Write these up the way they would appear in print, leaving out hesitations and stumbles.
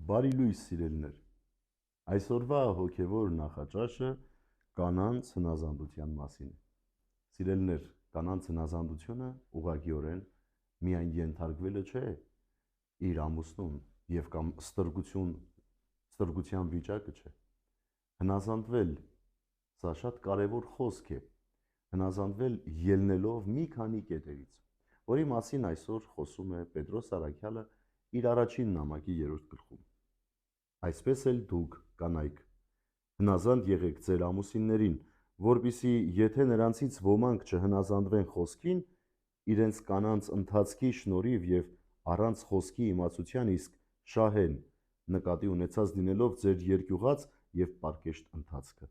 Բարի լույս սիրելիներ, այսօրվա հոգևոր նախաճաշը կանանց հնազանդության մասին է։ Սիրելիներ, կանանց հնազանդությունը ուղղակիորեն միայն ենթարկվելը չէ իր ամուսնուն եւ կամ ստրգության վիճակը չէ։ Հնազանդվել սա շատ կարևոր խոսք է։ Հնազանդվել ելնելով մի քանի կետերից, որի մասին այսօր խոսում է Պետրոս Առաքյալը իր առաջին նամակի 3-րդ գլխում։ Այսպես էլ դուք, կանայք, հնազանդ եղեք ձեր ամուսիններին, որպեսզի եթե նրանցից ոմանք չհնազանդվեն խոսքին, իրենց կանանց ընթացքի շնորհիվ եւ առանց խոսքի իմացության իսկ շահեն, նկատի ունեցած լինելով ձեր երկյուղած եւ պարկեշտ ընթացքը,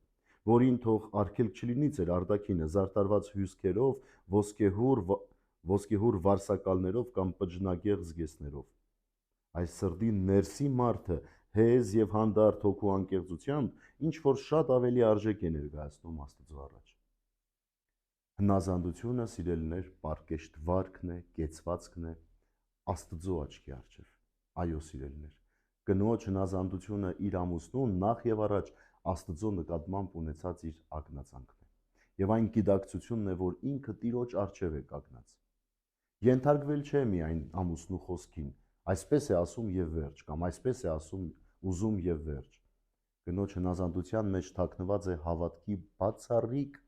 որին թող արգելք չլինի ձեր արտաքինը զարտարված հյուսքերով, ոսկեհուր վարսակալներով կամ պջնագեղ զգեստներով։ Այս սրտի ներսի մարդը հեզ եւ հանդարտ հոգու անկեղծությամբ ինչ որ շատ ավելի արժեք է ներկայացնում Աստծո առաջ։ Հնազանդությունը, սիրելիներ, պարկեշտ վարքն է, կեցվածքն է Աստծո աչքի առջև։ Այո, սիրելիներ, կնոջ հնազանդությունը իր ամուսնուն նախ եւ առաջ Աստծո նկատմամբ ունեցած իր ակնածանքն է։ Եվ այն գիտակցությունն է, որ ինքը Տիրոջ առջև է կանգնած։ Ենթարկվել չէ միայն ամուսնու խոսքին, այսպես է ասում եւ վերջ, կամ այսպես է ասում ուզում եւ վերջ։ Կնոջ հնազանդության մեջ թաքնված է հավատքի բացառիկ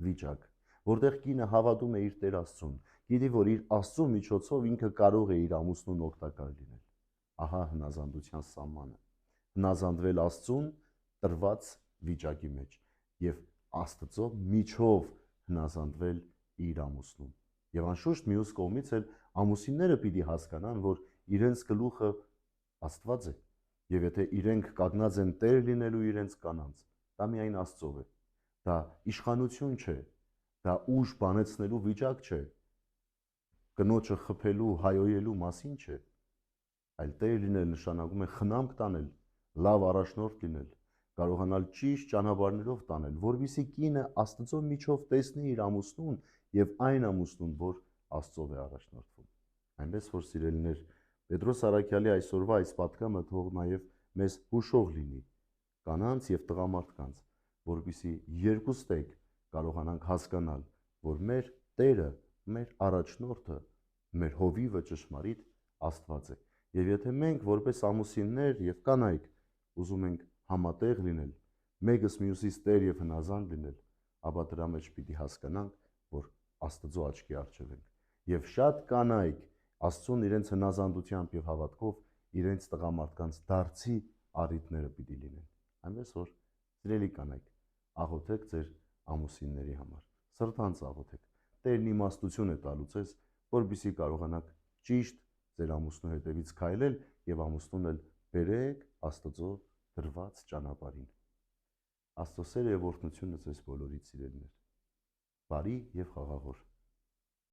վիճակ, որտեղ կինը հավատում է իր Տեր Աստծուն, գիտի, որ իր Աստծո միջոցով ինքը կարող է իր ամուսնուն օգտակար լինել։ Ահա հնազանդության սահմանը։ Հնազանդվել Աստծուն տրված վիճակի մեջ եւ Աստծո միջով հնազանդվել իր ամուսնուն։ Եվ անշուշտ մյուս կողմից էլ ամուսինները պիտի հասկանան, որ իրենց գլուխը Աստված է, եւ եթե իրենք կանգնած են Տեր լինելու իրենց կանանց, դա միայն Աստծով է։ Դա իշխանություն չէ, դա ուժ բանեցնելու վիճակ չէ, կնոջը խփելու, հայոյելու մասին չէ, այլ Տեր լինել նշանակում է խնամք տանել, լավ առաջնորդ լինել, կարողանալ ճիշտ ճանապարհներով տանել, որպեսզի կինը Աստծո միջով տեսնի իր ամուսնուն եւ այն ամուսնուն, որ Աստծով է առաջնորդվում։ Այնպես որ, սիրելիներ, Պետրոս Առաքյալի այսօրվա այս պատգամը թող նաև մեզ հուշող լինի, կանանց եւ տղամարդկանց, որպեսզի երկուստեք կարողանանք հասկանալ, որ մեր Տերը, մեր առաջնորդը, մեր հովիվը ճշմարիտ Աստված է։ Եվ եթե մենք որպես ամուսիններ եւ կանայք ուզում ենք համատեղ լինել, մեկս մյուսից Տեր եւ հնազանդ լինել, ապա դրա մեջ պիտի հասկանանք, որ Աստծո աչքի առջև ենք։ Եվ շատ կանայք Աստծուն իրենց հնազանդությամբ եւ հավատքով իրենց տղամարդկանց դարձի առիթները պիտի լինեն։ Այնպես որ, սիրելի կանայք, աղոթեք ձեր ամուսինների համար, սրտանց աղոթեք։ Տերն իմաստություն է տալու ձեզ, որպեսզի կարողանաք ճիշտ ձեր ամուսնու հետևից քայլել եւ ամուսնուն էլ բերեք Աստծո դրված ճանապարհին։ Աստծո սերը եւ օրհնությունը ձեզ բոլորիդ, սիրելիներ։ Բարի եւ խաղաղ օր։